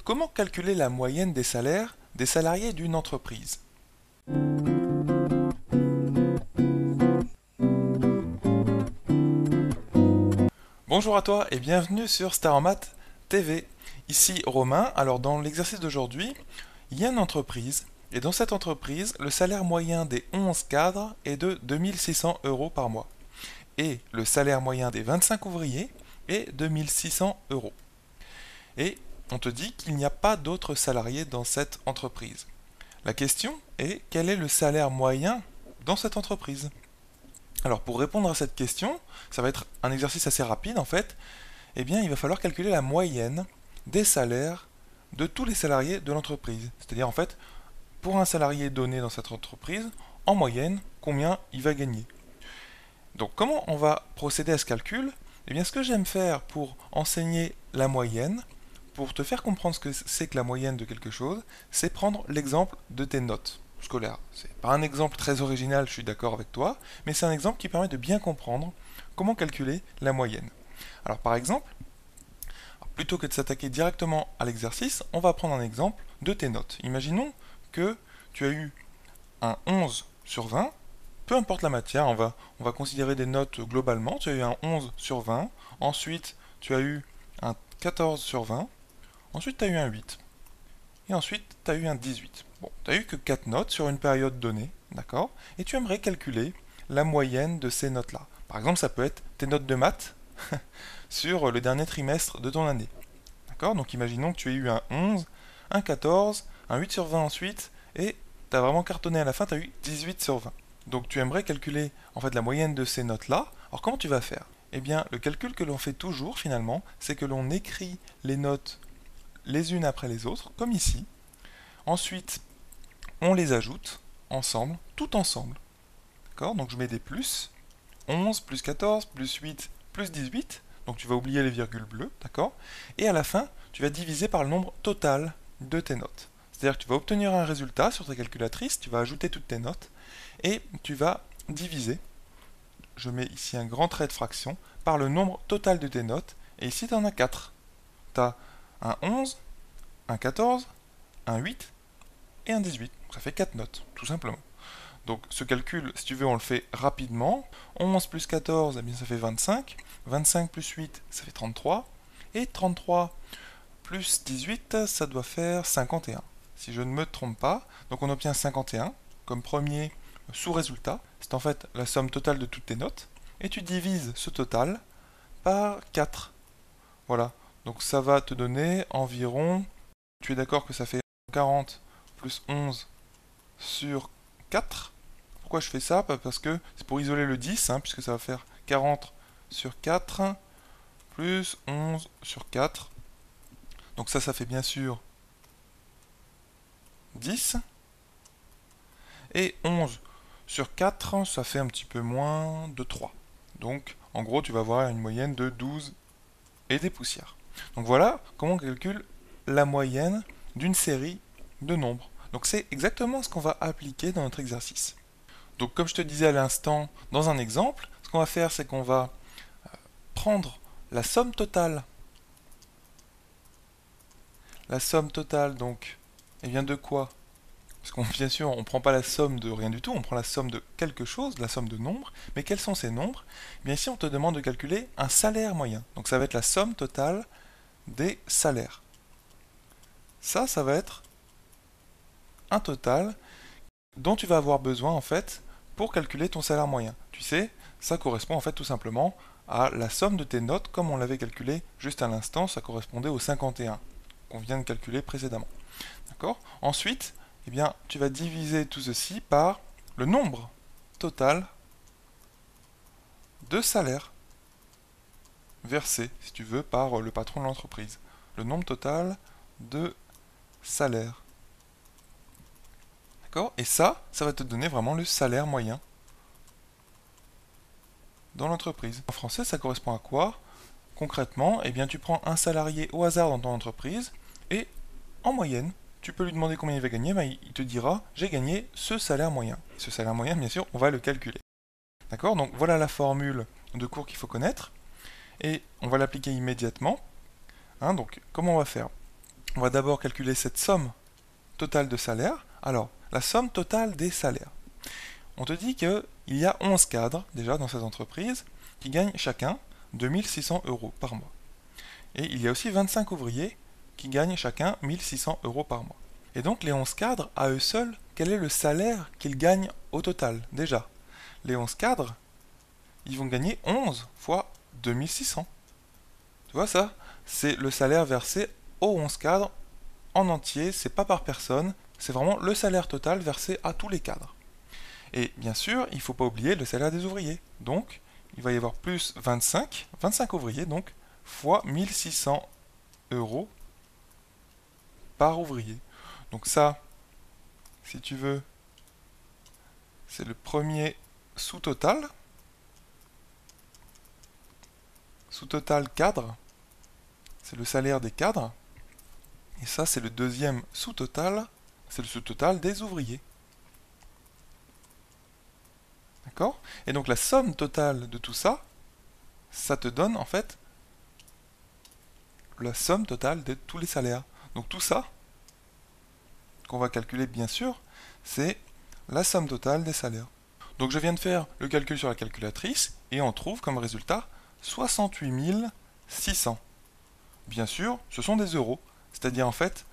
comment calculer la moyenne des salaires des salariés d'une entreprise? Bonjour à toi et bienvenue sur Star en Maths TV. Ici Romain. Alors dans l'exercice d'aujourd'hui, il y a une entreprise et dans cette entreprise, le salaire moyen des 11 cadres est de 2600 € par mois. Et le salaire moyen des 25 ouvriers est de 1600 €. Et on te dit qu'il n'y a pas d'autres salariés dans cette entreprise. La question est, quel est le salaire moyen dans cette entreprise? Alors pour répondre à cette question, ça va être un exercice assez rapide en fait, eh bien il va falloir calculer la moyenne des salaires de tous les salariés de l'entreprise. C'est-à-dire en fait, pour un salarié donné dans cette entreprise, en moyenne, combien il va gagner. Donc comment on va procéder à ce calcul? Eh bien ce que j'aime faire pour enseigner la moyenne, pour te faire comprendre ce que c'est que la moyenne de quelque chose, c'est prendre l'exemple de tes notes scolaires. C'est pas un exemple très original, je suis d'accord avec toi, mais c'est un exemple qui permet de bien comprendre comment calculer la moyenne. Alors par exemple, plutôt que de s'attaquer directement à l'exercice, on va prendre un exemple de tes notes. Imaginons que tu as eu un 11 sur 20, peu importe la matière, on va considérer des notes globalement. Tu as eu un 11 sur 20, ensuite tu as eu un 14 sur 20, ensuite tu as eu un 8, et ensuite tu as eu un 18. Bon, tu n'as eu que 4 notes sur une période donnée, d'accord? Et tu aimerais calculer la moyenne de ces notes-là. Par exemple, ça peut être tes notes de maths sur le dernier trimestre de ton année. D'accord? Donc imaginons que tu aies eu un 11, un 14, un 8 sur 20 ensuite, et tu as vraiment cartonné à la fin, tu as eu 18 sur 20. Donc tu aimerais calculer en fait la moyenne de ces notes-là. Alors comment tu vas faire? Eh bien, le calcul que l'on fait toujours finalement, c'est que l'on écrit les notes les unes après les autres, comme ici. Ensuite, on les ajoute ensemble, tout ensemble. D'accord? Donc je mets des plus. 11 plus 14 plus 8 plus 18. Donc tu vas oublier les virgules bleues, d'accord? Et à la fin, tu vas diviser par le nombre total de tes notes. C'est-à-dire que tu vas obtenir un résultat sur ta calculatrice, tu vas ajouter toutes tes notes, et tu vas diviser, je mets ici un grand trait de fraction, par le nombre total de tes notes, et ici tu en as 4. Tu as un 11, un 14, un 8 et un 18. Donc ça fait 4 notes, tout simplement. Donc ce calcul, si tu veux, on le fait rapidement. 11 plus 14, eh bien, ça fait 25. 25 plus 8, ça fait 33. Et 33 plus 18, ça doit faire 51. Si je ne me trompe pas, donc on obtient 51 comme premier sous-résultat. C'est en fait la somme totale de toutes tes notes. Et tu divises ce total par 4. Voilà. Donc ça va te donner environ... Tu es d'accord que ça fait 40 plus 11 sur 4. Pourquoi je fais ça? Parce que c'est pour isoler le 10, puisque ça va faire 40 sur 4 plus 11 sur 4. Donc ça fait bien sûr 10. Et 11 sur 4, ça fait un petit peu moins de 3. Donc en gros, tu vas avoir une moyenne de 12 et des poussières. Donc voilà comment on calcule la moyenne d'une série de nombres. Donc c'est exactement ce qu'on va appliquer dans notre exercice. Donc comme je te disais à l'instant, dans un exemple, ce qu'on va faire, c'est qu'on va prendre la somme totale. La somme totale, donc, elle vient de quoi? Parce qu'on, bien sûr, on ne prend pas la somme de rien du tout, on prend la somme de quelque chose, la somme de nombres. Mais quels sont ces nombres? Eh bien ici, on te demande de calculer un salaire moyen. Donc ça va être la somme totale des salaires. Ça va être un total dont tu vas avoir besoin, en fait, pour calculer ton salaire moyen. Tu sais, ça correspond en fait tout simplement à la somme de tes notes, comme on l'avait calculé juste à l'instant, ça correspondait au 51 qu'on vient de calculer précédemment. D'accord? Ensuite, eh bien, tu vas diviser tout ceci par le nombre total de salaires versés, si tu veux, par le patron de l'entreprise. Le nombre total de salaires. D'accord? Et ça va te donner vraiment le salaire moyen dans l'entreprise. En français, ça correspond à quoi? Concrètement, eh bien, tu prends un salarié au hasard dans ton entreprise et en moyenne, tu peux lui demander combien il va gagner, ben, il te dira j'ai gagné ce salaire moyen. Ce salaire moyen, bien sûr, on va le calculer. D'accord? Donc voilà la formule de cours qu'il faut connaître et on va l'appliquer immédiatement. Donc comment on va faire? on va d'abord calculer cette somme totale de salaires. Alors, la somme totale des salaires. On te dit qu'il y a 11 cadres, déjà, dans cette entreprise, qui gagnent chacun 2600 euros par mois. Et il y a aussi 25 ouvriers qui gagnent chacun 1600 euros par mois. Et donc, les 11 cadres, à eux seuls, quel est le salaire qu'ils gagnent au total, déjà? Les 11 cadres, ils vont gagner 11 fois 2600. Tu vois ça? C'est le salaire versé aux 11 cadres en entier, c'est pas par personne, c'est vraiment le salaire total versé à tous les cadres. Et bien sûr, il ne faut pas oublier le salaire des ouvriers. Donc, il va y avoir plus 25 ouvriers, donc, fois 1600 euros par ouvrier. Donc ça, si tu veux, c'est le premier sous-total. Sous-total cadre, c'est le salaire des cadres. Et ça, c'est le deuxième sous-total, c'est le sous-total des ouvriers. D'accord? Et donc la somme totale de tout ça, ça te donne en fait la somme totale de tous les salaires. Donc tout ça, qu'on va calculer bien sûr, c'est la somme totale des salaires. Donc je viens de faire le calcul sur la calculatrice et on trouve comme résultat 68 600. Bien sûr, ce sont des euros, c'est-à-dire en fait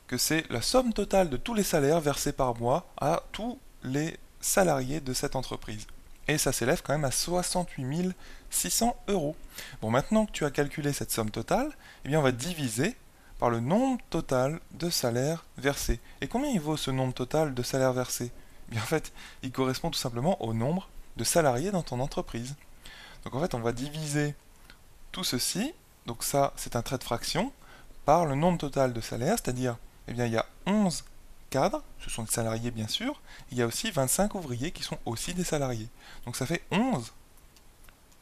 que c'est la somme totale de tous les salaires versés par mois à tous les salariés de cette entreprise. Et ça s'élève quand même à 68 600 euros. Bon, maintenant que tu as calculé cette somme totale, eh bien on va diviser par le nombre total de salaires versés. Et combien il vaut ce nombre total de salaires versés? Eh bien en fait, il correspond tout simplement au nombre de salariés dans ton entreprise. Donc en fait, on va diviser tout ceci, donc ça c'est un trait de fraction, par le nombre total de salaires, c'est-à-dire, eh bien il y a 11 cadres, ce sont des salariés bien sûr, il y a aussi 25 ouvriers qui sont aussi des salariés. Donc ça fait 11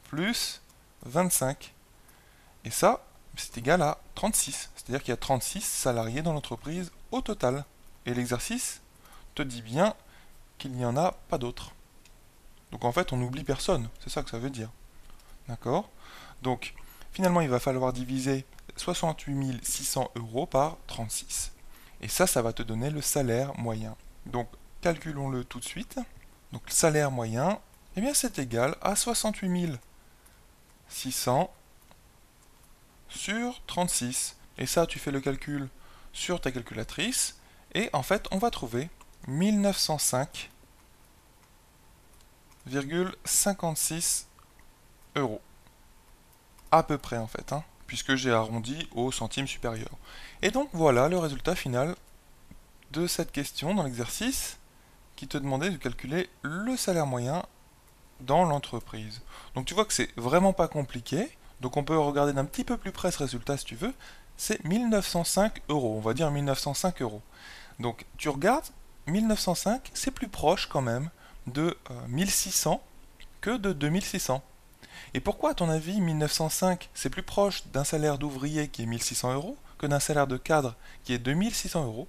plus 25. Et ça, c'est égal à 36. C'est-à-dire qu'il y a 36 salariés dans l'entreprise au total. Et l'exercice te dit bien qu'il n'y en a pas d'autres. Donc en fait, on n'oublie personne. C'est ça que ça veut dire. D'accord? Donc, finalement, il va falloir diviser 68 600 euros par 36. Et ça va te donner le salaire moyen. Donc, calculons-le tout de suite. Donc, le salaire moyen, eh bien, c'est égal à 68 600 sur 36. Et ça, tu fais le calcul sur ta calculatrice. Et en fait, on va trouver 1905,56 euros. À peu près, en fait, hein, puisque j'ai arrondi au centime supérieur. Et donc, voilà le résultat final de cette question dans l'exercice qui te demandait de calculer le salaire moyen dans l'entreprise. Donc tu vois que c'est vraiment pas compliqué. Donc on peut regarder d'un petit peu plus près ce résultat si tu veux. C'est 1905 euros. On va dire 1905 euros. Donc tu regardes, 1905, c'est plus proche quand même de 1600 que de 2600. Et pourquoi, à ton avis, 1905, c'est plus proche d'un salaire d'ouvrier qui est 1600 euros que d'un salaire de cadre qui est 2600 euros?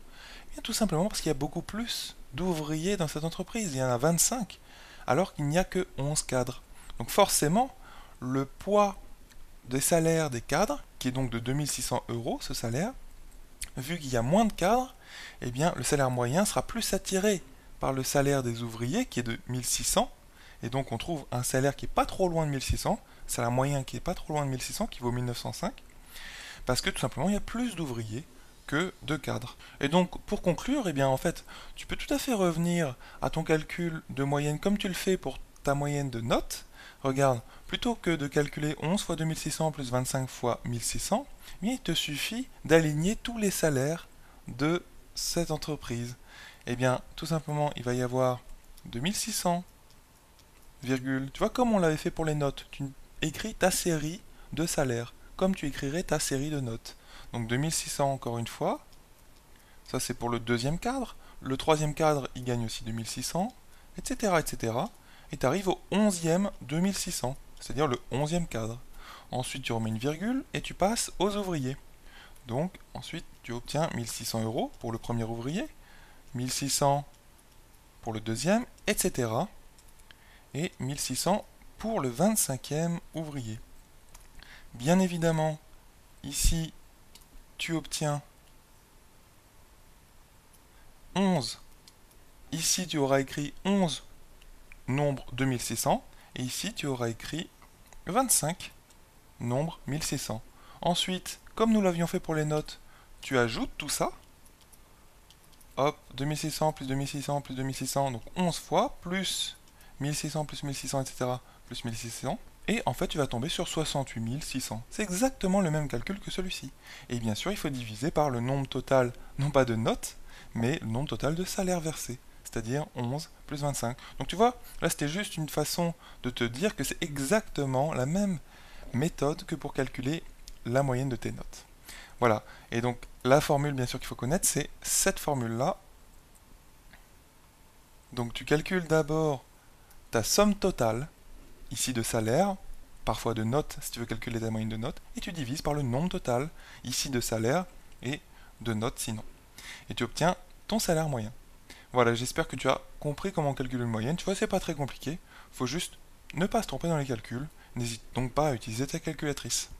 Eh bien, tout simplement parce qu'il y a beaucoup plus d'ouvriers dans cette entreprise. Il y en a 25, alors qu'il n'y a que 11 cadres. Donc forcément, le poids des salaires des cadres, qui est donc de 2600 euros, ce salaire, vu qu'il y a moins de cadres, eh bien, le salaire moyen sera plus attiré par le salaire des ouvriers, qui est de 1600, et donc on trouve un salaire qui n'est pas trop loin de 1600, salaire moyen qui n'est pas trop loin de 1600, qui vaut 1905, parce que tout simplement il y a plus d'ouvriers que de cadres. Et donc pour conclure, eh bien en fait, tu peux tout à fait revenir à ton calcul de moyenne comme tu le fais pour ta moyenne de notes. Regarde, plutôt que de calculer 11 fois 2600 plus 25 fois 1600, eh bien, il te suffit d'aligner tous les salaires de cette entreprise. Eh bien, tout simplement, il va y avoir 2600, virgule. Tu vois, comme on l'avait fait pour les notes, tu écris ta série de salaires, comme tu écrirais ta série de notes. Donc 2600 encore une fois, ça c'est pour le deuxième cadre. Le troisième cadre, il gagne aussi 2600, etc. etc. Et tu arrives au 11e 2600, c'est-à-dire le 11e cadre. Ensuite, tu remets une virgule et tu passes aux ouvriers. Donc, ensuite, tu obtiens 1600 euros pour le premier ouvrier, 1600 pour le deuxième, etc. Et 1600 pour le 25e ouvrier. Bien évidemment, ici, tu obtiens 11. Ici, tu auras écrit 11, nombre 2600. Et ici, tu auras écrit 25, nombre 1600. Ensuite, comme nous l'avions fait pour les notes, tu ajoutes tout ça. Hop, 2600 plus 2600 plus 2600, donc 11 fois, plus 1600 plus 1600, etc., plus 1600. Et en fait, tu vas tomber sur 68 600. C'est exactement le même calcul que celui-ci. Et bien sûr, il faut diviser par le nombre total, non pas de notes, mais le nombre total de salaires versés, c'est-à-dire 11 plus 25. Donc tu vois, là c'était juste une façon de te dire que c'est exactement la même méthode que pour calculer la moyenne de tes notes. Voilà, et donc la formule bien sûr qu'il faut connaître, c'est cette formule-là. Donc tu calcules d'abord ta somme totale, ici de salaire, parfois de notes si tu veux calculer ta moyenne de notes, et tu divises par le nombre total, ici de salaire et de notes sinon. Et tu obtiens ton salaire moyen. Voilà, j'espère que tu as compris comment calculer une moyenne. Tu vois, c'est pas très compliqué. Il faut juste ne pas se tromper dans les calculs. N'hésite donc pas à utiliser ta calculatrice.